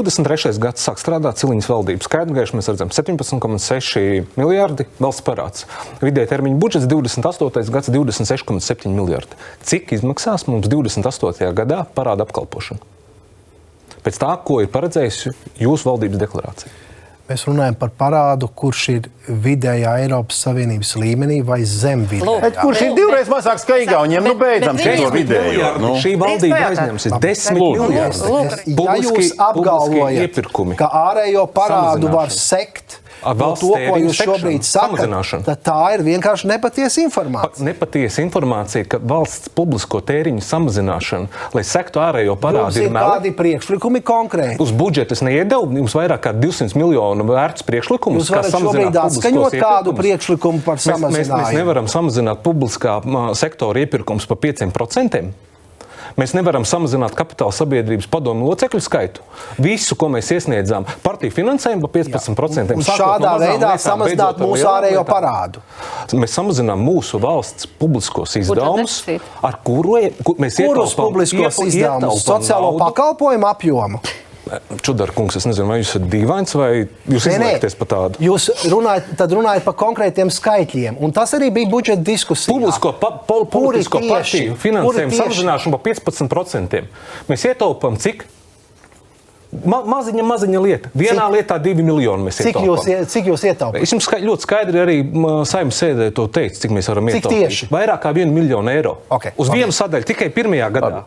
23. gads sāk strādāt Ciliņas valdības. Skaidrgaiši mēs redzam 17,6 miljārdi valsts parāds. Vidēja termiņa budžets 28. gads 26,7 miljārdi. Cik izmaksās mums 28. gadā parāda apkalpošana? Pēc tā, ko ir paredzējusi jūsu valdības deklarācija. Mēs runājam par parādu, kurš ir vidējā Eiropas Savienības līmenī vai zem vidējā. Kurš ir divreiz mazāks kā Igauniem? Nu, beidzam šo vidējo. Šī valdība aizņemsies 10 miljārdus. Ja jūs apgalvojat, ka ārējo parādu var sekt, no to, ko jūs šobrīd sakat, tad tā ir vienkārši nepatiesa informācija. Nepatiesa informācija, ka valsts publisko tēriņu samazināšana, lai sektu ārējo parādu, ir kādi priekšlikumi konkrēti. Uz budžetu es neiedevu, jums vairāk kā 200 miljonu vērts priekšlikumus. Jūs varat šobrīd atskaņot kādu priekšlikumu par samazinājumu. Mēs nevaram samazināt publiskā sektora iepirkums par 5%. Mēs nevaram samazināt kapitāla sabiedrības padomu locekļu skaitu. Visu, ko mēs iesniedzām, partiju finansējumu par 15%. Un šādā veidā samazināt mūsu ārējo parādu. Mēs samazinām mūsu valsts publiskos izdevumus, ar kuru mēs Kurus publiskos izdevumus? Sociālo pakalpojumu apjomu? Čudar kungs, es nezinu, vai jūs esat dīvains, vai jūs izliekties par tādu? Jūs runājat par konkrētiem skaitļiem, un tas arī bija budžeta diskusijā. Politisko partiju finansējumu samazināšanu par 15%. Mēs ietaupām cik? Maziņa lieta. Vienā lietā 2 miljoni mēs ietaupām. Cik jūs ietaupāt? Es jums ļoti skaidri arī Saeimas sēdē to teicu, cik mēs varam ietaupīt. Cik tieši? Vairāk kā 1 miljonu eiro. Uz vienu sadaļu tikai pirmajā gadā.